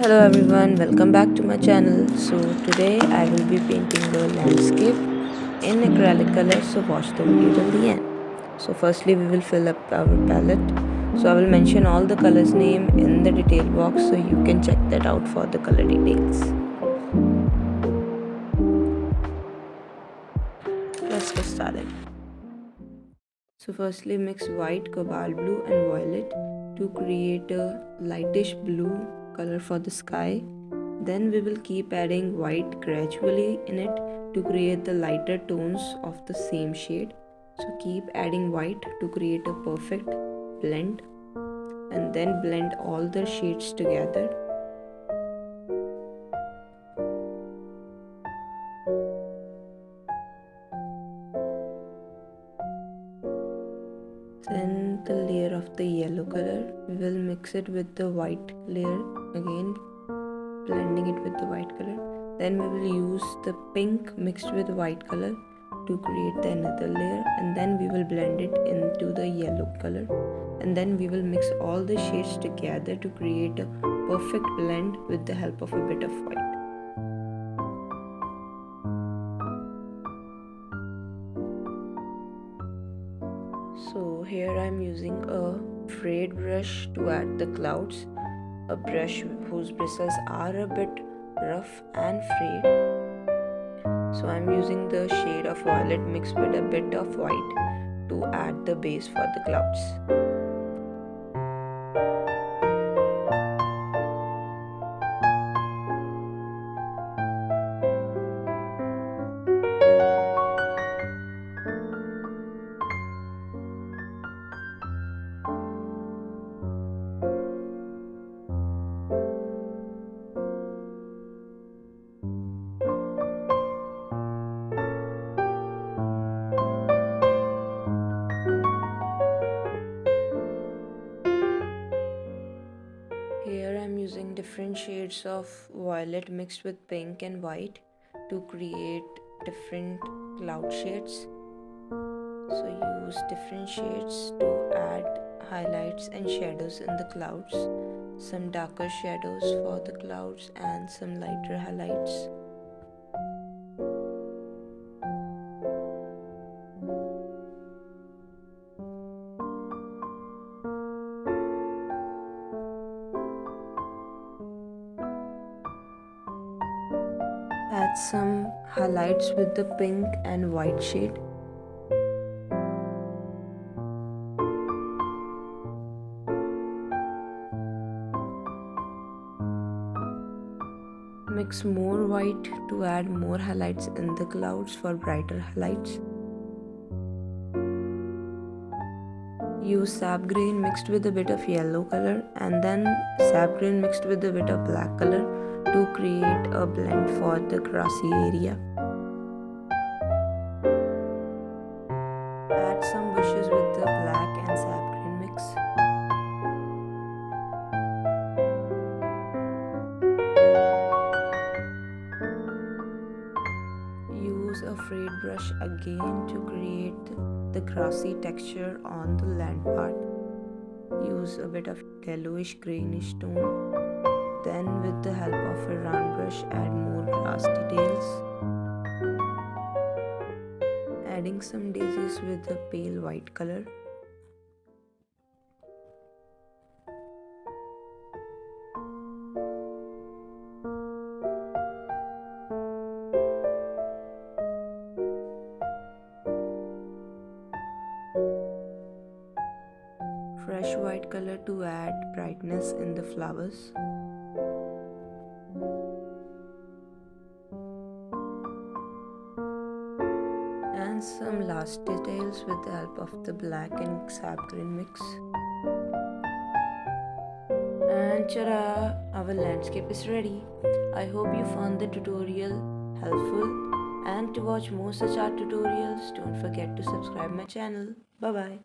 Hello everyone, welcome back to my channel. So today I will be painting a landscape in acrylic color, so watch the video till the end. So firstly we will fill up our palette. So I will mention all the colors name in the detail box so you can check that out for the color details. Let's get started. So firstly mix white, cobalt blue and violet to create a lightish blue color for the sky. Then we will keep adding white gradually in it to create the lighter tones of the same shade. So keep adding white to create a perfect blend and then blend all the shades together. Then the layer of the yellow color, we will mix it with the white layer again, blending it with the white color. Then we will use the pink mixed with white color to create another layer, and then we will blend it into the yellow color, and then we will mix all the shades together to create a perfect blend with the help of a bit of white. So here I am using a frayed brush to add the clouds, a brush whose bristles are a bit rough and frayed. So I am using the shade of violet mixed with a bit of white to add the base for the clouds. Here I am using different shades of violet mixed with pink and white to create different cloud shades. So use different shades to add highlights and shadows in the clouds, some darker shadows for the clouds and some lighter highlights. Add some highlights with the pink and white shade. Mix more white to add more highlights in the clouds for brighter highlights. Use sap green mixed with a bit of yellow color and then sap green mixed with a bit of black color to create a blend for the grassy area. Add some bushes with the black and sap green mix. Use a frayed brush again to create the grassy texture on the land part. Use a bit of yellowish greenish tone. Then with the help of a round brush add more grass details. Adding some daisies with a pale white color. Fresh white color to add brightness in the flowers. And some last details with the help of the black and sap green mix. And ta-da! Our landscape is ready. I hope you found the tutorial helpful, and to watch more such art tutorials don't forget to subscribe my channel. Bye bye.